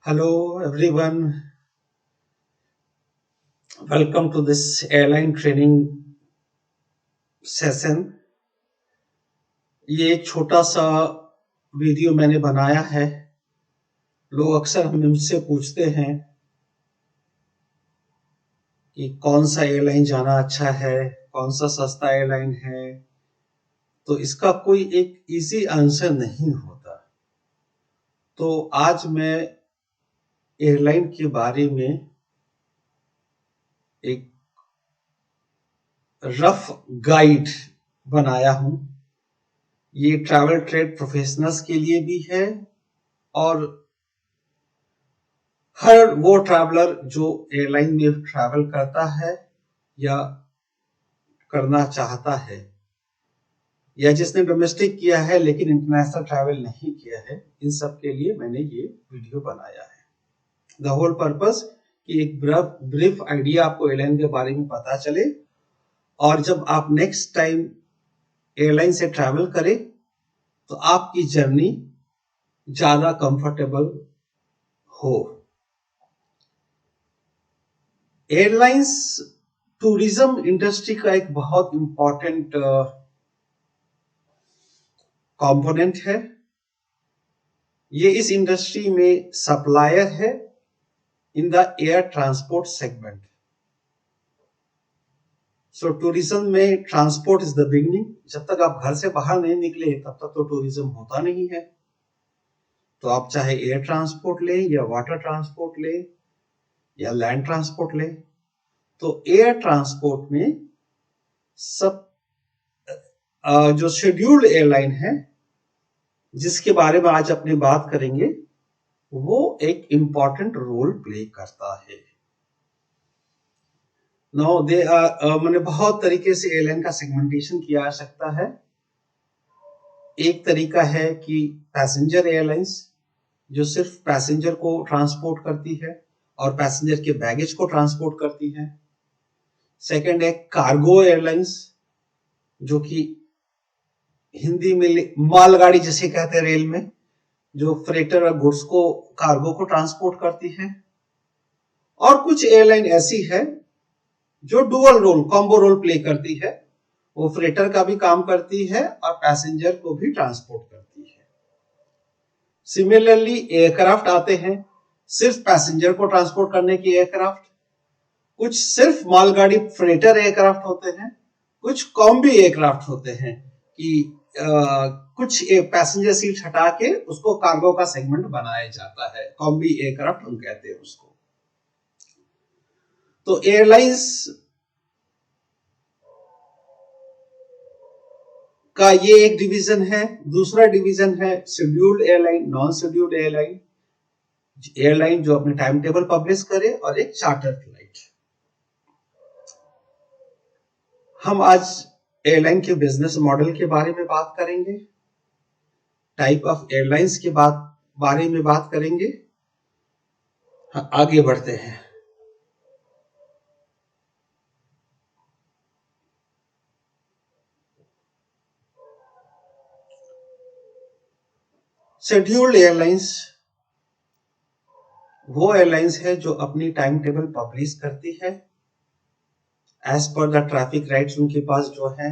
Hello everyone, welcome to this airline training session। ये एक छोटा सा वीडियो मैंने बनाया है। लोग अक्सर हमें मुझसे पूछते हैं कि कौन सा एयरलाइन जाना अच्छा है, कौन सा सस्ता एयरलाइन है। तो इसका कोई एक इजी आंसर नहीं होता। तो आज मैं एयरलाइन के बारे में एक रफ गाइड बनाया हूं। ये ट्रैवल ट्रेड प्रोफेशनल्स के लिए भी है और हर वो ट्रैवलर जो एयरलाइन में ट्रैवल करता है या करना चाहता है या जिसने डोमेस्टिक किया है लेकिन इंटरनेशनल ट्रैवल नहीं किया है, इन सब के लिए मैंने ये वीडियो बनाया है। द होल पर्पस कि एक ब्रीफ आइडिया आपको एयरलाइन के बारे में पता चले और जब आप नेक्स्ट टाइम एयरलाइन से ट्रैवल करें तो आपकी जर्नी ज्यादा कंफर्टेबल हो। एयरलाइंस टूरिज्म इंडस्ट्री का एक बहुत इंपॉर्टेंट कंपोनेंट है। ये इस इंडस्ट्री में सप्लायर है in the air transport segment. So tourism में ट्रांसपोर्ट इज द बिगनिंग। जब तक आप घर से बाहर नहीं निकले तब तक तो टूरिज्म होता नहीं है। तो आप चाहे एयर ट्रांसपोर्ट लें या वाटर ट्रांसपोर्ट लें या लैंड ट्रांसपोर्ट लें, तो एयर ट्रांसपोर्ट में सब जो शेड्यूल्ड एयरलाइन है जिसके बारे में आज अपनी बात करेंगे, वो एक इंपॉर्टेंट रोल प्ले करता है। नाउ दे मैंने बहुत तरीके से एयरलाइन का सेगमेंटेशन किया जा सकता है। एक तरीका है कि पैसेंजर एयरलाइंस जो सिर्फ पैसेंजर को ट्रांसपोर्ट करती है और पैसेंजर के बैगेज को ट्रांसपोर्ट करती है। सेकंड है कार्गो एयरलाइंस, जो कि हिंदी में मालगाड़ी जिसे कहते हैं रेल में, जो फ्रेटर और गुड्स को कार्गो को ट्रांसपोर्ट करती है। और कुछ एयरलाइन ऐसी है जो dual role combo role play करती है। वो फ्रेटर का भी काम करती है और पैसेंजर को भी ट्रांसपोर्ट करती है। सिमिलरली एयरक्राफ्ट आते हैं, सिर्फ पैसेंजर को ट्रांसपोर्ट करने की एयरक्राफ्ट। कुछ सिर्फ मालगाड़ी फ्रेटर एयरक्राफ्ट होते हैं, कुछ कॉम्बी एयरक्राफ्ट होते हैं कि कुछ पैसेंजर सीट हटा के उसको कार्गो का सेगमेंट बनाया जाता है। कॉम्बी एयरक्राफ्ट हम कहते हैं उसको। तो एयरलाइंस का ये एक डिवीजन है। दूसरा डिवीजन है scheduled airline, non scheduled airline. Airline जो अपने टाइम टेबल पब्लिश करे, और एक चार्टर फ्लाइट। हम आज एयरलाइन के बिजनेस मॉडल के बारे में बात करेंगे, टाइप ऑफ एयरलाइंस के बारे में बात करेंगे। हाँ, आगे बढ़ते हैं। शेड्यूल्ड एयरलाइंस वो एयरलाइंस है जो अपनी टाइम टेबल पब्लिश करती है as per the traffic rights उनके पास जो है,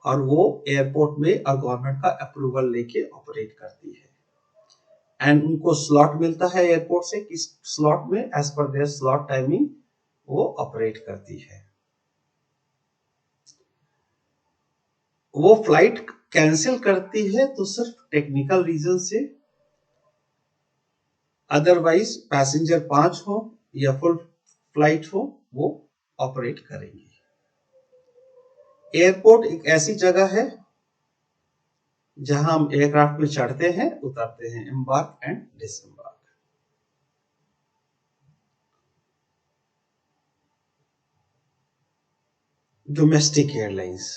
और वो एयरपोर्ट में और गवर्नमेंट का अप्रूवल लेके ऑपरेट करती है। एंड उनको स्लॉट मिलता है एयरपोर्ट से, किस स्लॉट में as per their slot timing वो ऑपरेट करती है। वो फ्लाइट कैंसिल करती है तो सिर्फ टेक्निकल रीजन से, अदरवाइज पैसेंजर 5 हो या फुल फ्लाइट हो, वो ऑपरेट करेंगे। एयरपोर्ट एक ऐसी जगह है जहां हम एयरक्राफ्ट में चढ़ते हैं, उतरते हैं, एम्बार्क एंड डिसएम्बार्क। डोमेस्टिक एयरलाइंस,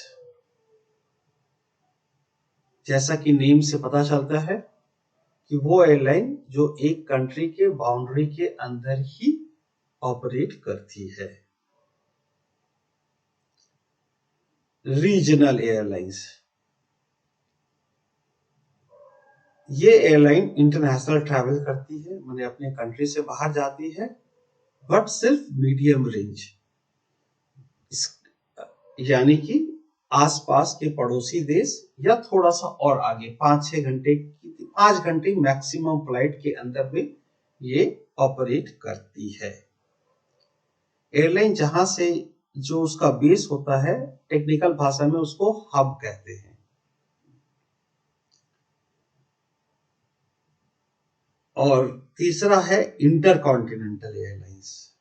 जैसा कि नेम से पता चलता है कि वो एयरलाइन जो एक कंट्री के बाउंड्री के अंदर ही ऑपरेट करती है। रीजनल एयरलाइंस, ये एयरलाइन इंटरनेशनल ट्रैवल करती है, मैंने अपने कंट्री से बाहर जाती है, बट सिर्फ मीडियम रेंज, यानी कि आसपास के पड़ोसी देश या थोड़ा सा और आगे 5 घंटे मैक्सिमम फ्लाइट के अंदर में ये ऑपरेट करती है। एयरलाइन जहां से जो उसका बेस होता है, टेक्निकल भाषा में उसको हब कहते हैं। और तीसरा है इंटरकॉन्टिनेंटल एयरलाइंस।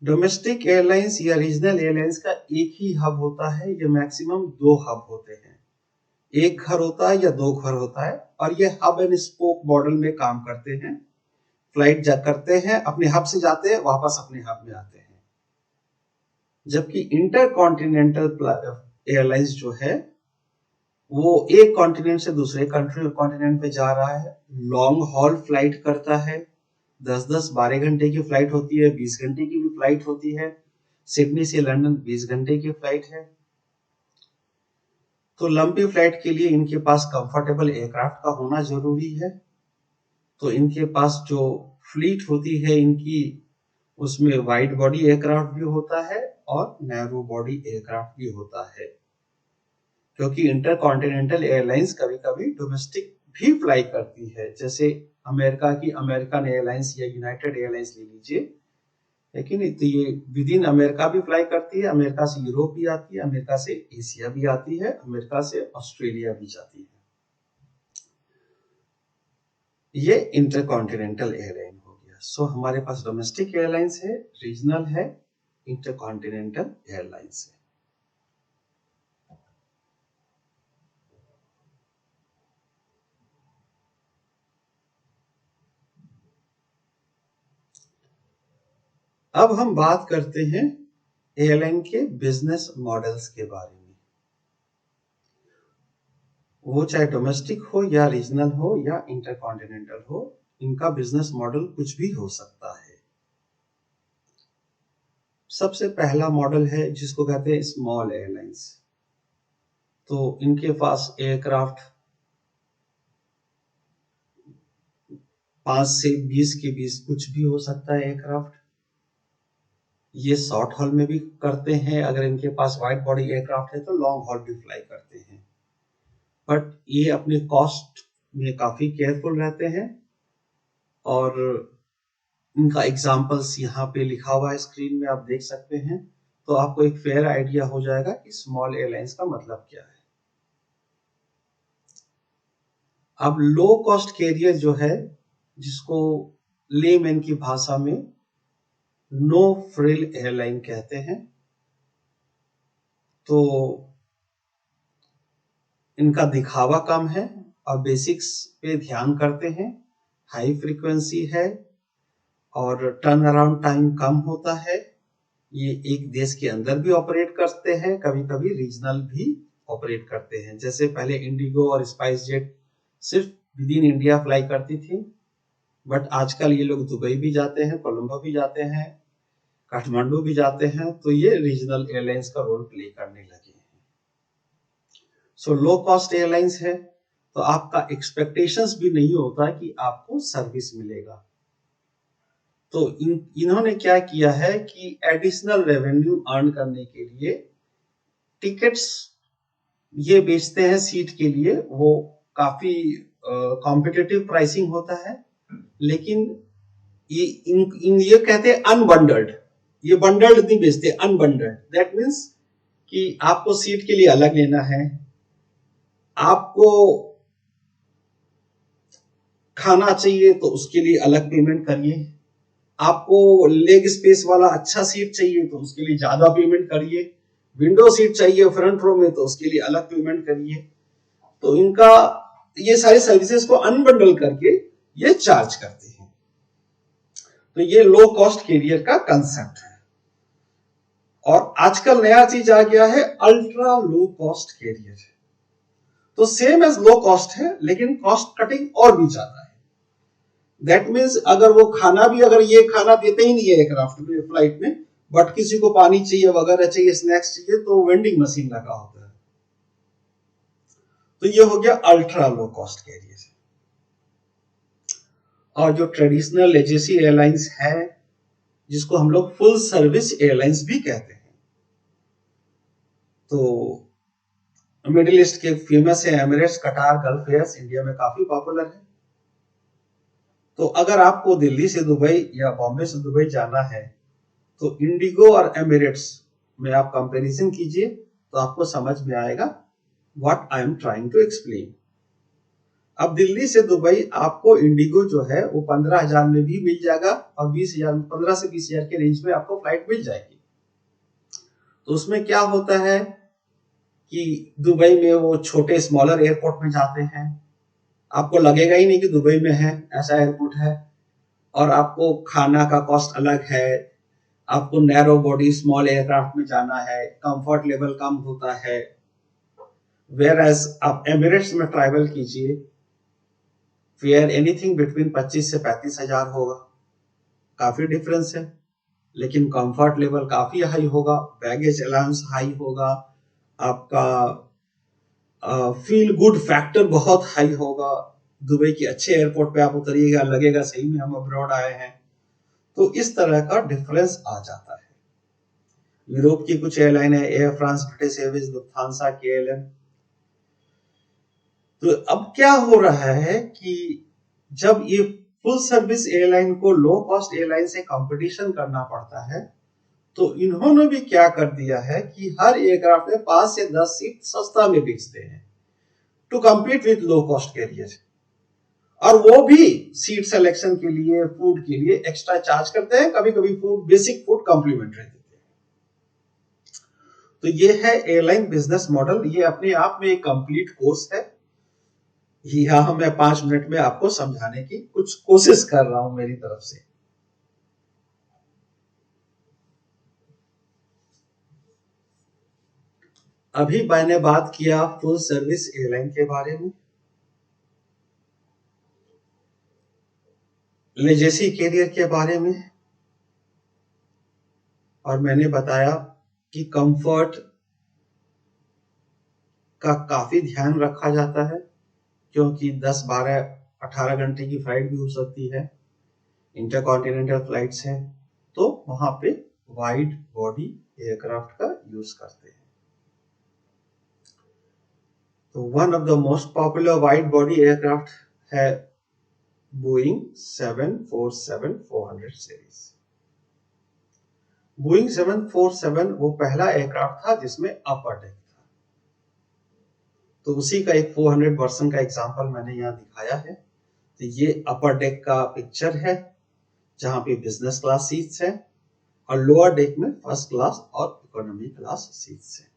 डोमेस्टिक एयरलाइंस या रीजनल एयरलाइंस का एक ही हब होता है, या मैक्सिमम 2 हब होते हैं। एक घर होता है या 2 घर होता है, और ये हब एंड स्पोक मॉडल में काम करते हैं। फ्लाइट करते हैं, अपने हब से जाते हैं, वापस अपने हब में आते हैं। जबकि इंटरकॉन्टिनेंटल एयरलाइंस जो है वो एक कॉन्टिनेंट से दूसरे कॉन्टिनेंट पे जा रहा है, लॉन्ग हॉल फ्लाइट करता है। 10-10, 12 घंटे की फ्लाइट होती है, 20 घंटे की भी फ्लाइट होती है। सिडनी से लंदन 20 घंटे की फ्लाइट है। तो लंबी फ्लाइट के लिए इनके पास कंफर्टेबल एयरक्राफ्ट का होना जरूरी है। तो इनके पास जो फ्लीट होती है इनकी, उसमें वाइड बॉडी एयरक्राफ्ट भी होता है और नैरो बॉडी एयरक्राफ्ट भी होता है, क्योंकि इंटरकॉन्टिनेंटल एयरलाइंस कभी-कभी डोमेस्टिक भी फ्लाई करती है। जैसे अमेरिका की अमेरिकन एयरलाइंस या यूनाइटेड एयरलाइंस ले लीजिए, लेकिन तो ये विद इन अमेरिका भी फ्लाई करती है, अमेरिका से यूरोप भी आती है, अमेरिका से एशिया भी आती है, अमेरिका से ऑस्ट्रेलिया भी जाती है। ये इंटरकॉन्टिनेंटल एयरलाइन हो गया। सो हमारे पास डोमेस्टिक एयरलाइंस है, रीजनल है, इंटरकॉन्टिनेंटल एयरलाइंस है। अब हम बात करते हैं एयरलाइन के बिजनेस मॉडल्स के बारे में। वो चाहे डोमेस्टिक हो या रीजनल हो या इंटरकॉन्टिनेंटल हो, इनका बिजनेस मॉडल कुछ भी हो सकता है। सबसे पहला मॉडल है जिसको कहते हैं स्मॉल एयरलाइंस। तो इनके पास एयरक्राफ्ट 5 से 20 के बीच कुछ भी हो सकता है एयरक्राफ्ट। ये शॉर्ट हॉल में भी करते हैं, अगर इनके पास वाइड बॉडी एयरक्राफ्ट है तो लॉन्ग हॉल भी फ्लाई करते हैं। बट ये अपने कॉस्ट में काफी केयरफुल रहते हैं, और इनका एग्जांपल्स यहाँ पे लिखा हुआ है, स्क्रीन में आप देख सकते हैं। तो आपको एक फेयर आइडिया हो जाएगा कि स्मॉल एयरलाइंस का मतलब क्या है। अब लो कॉस्ट कैरियर जो है, जिसको लेमैन की भाषा में नो फ्रिल एयरलाइन कहते हैं, तो इनका दिखावा कम है और बेसिक्स पे ध्यान करते हैं। हाई फ्रीक्वेंसी है और टर्न अराउंड टाइम कम होता है। ये एक देश के अंदर भी ऑपरेट करते हैं, कभी कभी रीजनल भी ऑपरेट करते हैं। जैसे पहले इंडिगो और स्पाइस जेट सिर्फ विद इन इंडिया फ्लाई करती थी, बट आजकल ये लोग दुबई भी जाते हैं, कोलंबो भी जाते हैं, काठमांडू भी जाते हैं। तो ये रीजनल एयरलाइंस का रोल प्ले करने लगे हैं। सो लो कॉस्ट एयरलाइंस है तो आपका एक्सपेक्टेशंस भी नहीं होता कि आपको सर्विस मिलेगा। तो इन्होंने क्या किया है कि एडिशनल रेवेन्यू अर्न करने के लिए टिकट्स ये बेचते हैं सीट के लिए। वो काफी कॉम्पिटिटिव प्राइसिंग होता है, लेकिन ये कहते हैं अनबंडल्ड। ये बंडल्ड नहीं बेचते, अनबंडल्ड। दैट मीन्स कि आपको सीट के लिए अलग लेना है, आपको खाना चाहिए तो उसके लिए अलग पेमेंट करिए, आपको लेग स्पेस वाला अच्छा सीट चाहिए तो उसके लिए ज्यादा पेमेंट करिए, विंडो सीट चाहिए फ्रंट रो में तो उसके लिए अलग पेमेंट करिए। तो इनका ये सारी सर्विसेज को अनबंडल करके ये चार्ज करते हैं। तो ये लो कॉस्ट कैरियर का कंसेप्ट है। और आजकल नया चीज आ गया है, अल्ट्रा लो कॉस्ट कैरियर। तो सेम एज लो कॉस्ट है, लेकिन कॉस्ट कटिंग और भी ज्यादा है। दैट मीन्स अगर वो खाना भी, अगर ये खाना देते ही नहीं है एयरक्राफ्ट में, फ्लाइट में, बट किसी को पानी चाहिए वगैरह चाहिए, स्नैक्स चाहिए, तो वेंडिंग मशीन लगा होता है। तो ये हो गया अल्ट्रा लो कॉस्ट कैरियर। और जो ट्रेडिशनल लेजेसी एयरलाइंस है, जिसको हम लोग फुल सर्विस एयरलाइंस भी कहते हैं, तो मिडिल ईस्ट के फेमस है एमिरेट्स, कटार, गल्फ एयर्स, इंडिया में काफी पॉपुलर है। तो अगर आपको दिल्ली से दुबई या बॉम्बे से दुबई जाना है तो इंडिगो और एमिरेट्स में आप कंपैरिजन कीजिए तो आपको समझ में आएगा what I am trying to explain. अब दिल्ली से दुबई आपको इंडिगो जो है वो 15,000 में भी मिल जाएगा और 20,000, 15 से 20,000 के रेंज में आपको फ्लाइट मिल जाएगी। तो उसमें क्या होता है कि दुबई में वो छोटे स्मॉलर एयरपोर्ट में जाते हैं, आपको लगेगा ही नहीं कि दुबई में है, ऐसा एयरपोर्ट है। और आपको खाना का कॉस्ट अलग है, आपको नैरो बॉडी स्मॉल एयरक्राफ्ट में जाना है, कंफर्ट लेवल कम होता है। वेयर एज आप एमिरेट्स में ट्रैवल कीजिए, फेयर एनीथिंग बिटवीन 25 से 35,000 होगा, काफी डिफरेंस है। लेकिन कंफर्ट लेवल काफी हाई होगा, बैगेज अलाउंस हाई होगा, आपका फील गुड फैक्टर बहुत हाई होगा। दुबई के अच्छे एयरपोर्ट पे आप उतरिएगा, लगेगा सही में हम अब्रॉड आए हैं। तो इस तरह का डिफरेंस आ जाता है। यूरोप की कुछ एयरलाइन है, air France, British Airways, Lufthansa, KLM. तो अब क्या हो रहा है कि जब ये फुल सर्विस एयरलाइन को लो कॉस्ट एयरलाइन से कंपटीशन करना पड़ता है, तो इन्होंने भी क्या कर दिया है कि हर एयरक्राफ्ट में 5 से 10 सीट सस्ता में बेचते हैं to compete with low cost carrier. और वो भी सीट सिलेक्शन के लिए, फूड के लिए एक्स्ट्रा चार्ज करते हैं, कभी कभी फूड, बेसिक फूड कॉम्प्लीमेंट्री देते हैं। तो ये है एयरलाइन बिजनेस मॉडल। ये अपने आप में एक कंप्लीट कोर्स है। यहां मैं 5 मिनट में आपको समझाने की कुछ कोशिश कर रहा हूं मेरी तरफ से। अभी मैंने बात किया फुल सर्विस एयरलाइन के बारे में, लेजेसी कैरियर के बारे में, और मैंने बताया कि कंफर्ट का काफी ध्यान रखा जाता है, क्योंकि 10, 12, 18 घंटे की फ्लाइट भी हो सकती है, इंटरकॉन्टिनेंटल फ्लाइट्स हैं, तो वहां पे वाइड बॉडी एयरक्राफ्ट का यूज करते हैं। तो one of the most popular wide body aircraft है बोइंग 747-400 सीरीज। बोइंग 747 वो पहला एयरक्राफ्ट था जिसमें अपर डेक था। तो उसी का एक 400 वर्जन का एग्जांपल मैंने यहाँ दिखाया है। तो ये अपर डेक का पिक्चर है, जहां पे बिजनेस क्लास सीट्स है, और लोअर डेक में फर्स्ट क्लास और इकोनॉमी क्लास सीट्स है।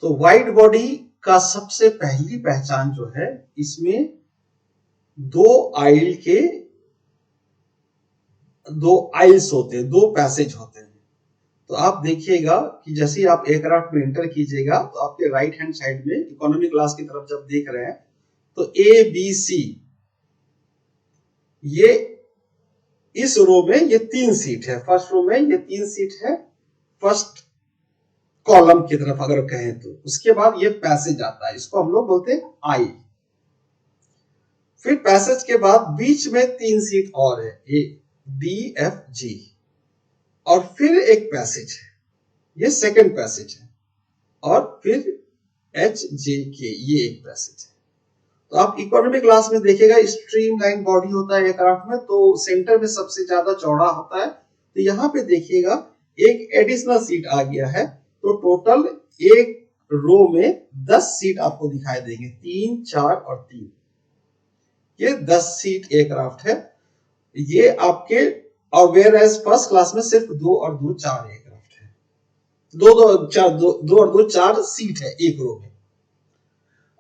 तो वाइड बॉडी का सबसे पहली पहचान जो है, इसमें दो आइल्स होते हैं, 2 पैसेज होते हैं। तो आप देखिएगा कि जैसे ही आप एयरक्राफ्ट में एंटर कीजिएगा तो आपके राइट हैंड साइड में इकोनॉमी क्लास की तरफ जब देख रहे हैं तो ए बी सी, ये इस रो में ये 3 सीट है। फर्स्ट रो में ये 3 सीट है, फर्स्ट कॉलम की तरफ अगर कहें तो। उसके बाद ये पैसेज आता है, इसको हम लोग बोलते हैं आई। फिर पैसेज के बाद बीच में 3 सीट और है, ए डी एफ जी, और फिर एक पैसेज है, ये सेकंड पैसेज है, और फिर एच जे के, ये एक पैसेज है। तो आप इकोनॉमी क्लास में देखिएगा स्ट्रीमलाइन बॉडी होता है एयरक्राफ्ट में, तो सेंटर में सबसे ज्यादा चौड़ा होता है। तो यहाँ पे देखिएगा एक एडिशनल सीट आ गया है, तो टोटल एक रो में 10 सीट आपको दिखाई देंगे, 3, 4 और 3, ये 10 सीट एयरक्राफ्ट है ये आपके। और वेयर एज फर्स्ट क्लास में सिर्फ 2 और 2 4 एयरक्राफ्ट है, 2 और 2 4 सीट है एक रो में।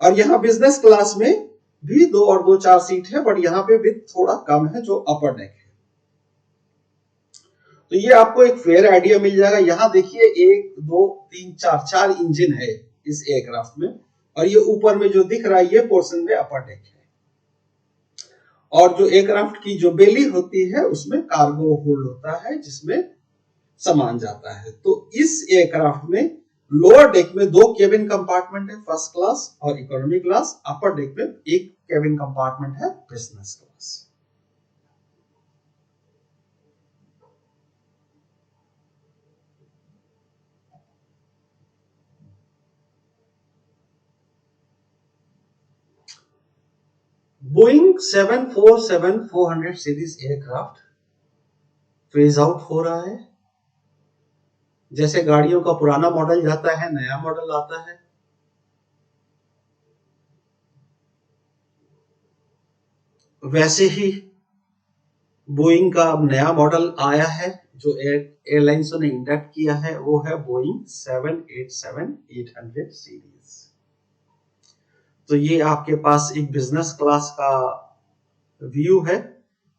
और यहाँ बिजनेस क्लास में भी 2 और 2 4 सीट है, बट यहाँ पे विथ थोड़ा कम है, जो अपर डेक है। तो ये आपको एक फेयर आइडिया मिल जाएगा। यहाँ देखिए 1 2 3 4 इंजन है इस एयरक्राफ्ट में, और ये ऊपर में जो दिख रहा है ये पोर्शन में अपर डेक है। और जो एयरक्राफ्ट की जो बेली होती है उसमें कार्गो होल्ड होता है, जिसमें सामान जाता है। तो इस एयरक्राफ्ट में लोअर डेक में 2 केबिन कंपार्टमेंट है, फर्स्ट क्लास और इकोनॉमी क्लास। अपर डेक में 1 केबिन कंपार्टमेंट है, business class. Boeing 747-400 series aircraft phase out हो रहा है। जैसे गाड़ियों का पुराना मॉडल जाता है, नया मॉडल आता है। वैसे ही बोइंग का अब नया मॉडल आया है जो एयरलाइंस ने इंडक्ट किया है, वो है बोइंग 787-800 सीरीज। तो ये आपके पास एक बिजनेस क्लास का व्यू है।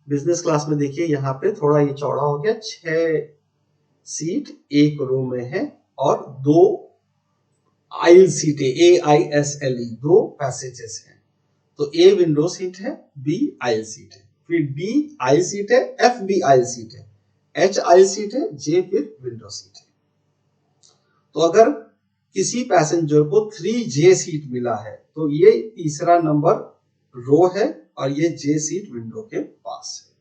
बिजनेस क्लास में देखिए यहाँ पे थोड़ा ये चौड़ा हो गया, 6 सीट एक रो में है और 2 आइल सीटें, AISLE, 2 पैसेजेस हैं। तो A विंडो सीट है, B आइल सीट है, फिर D आइल सीट है, F भी आइल सीट है, H आइल सीट है, J फिर विंडो सीट है। तो अगर किसी पैसेंजर को 3J सीट मिला है तो ये तीसरा नंबर रो है और ये J सीट विंडो के पास है।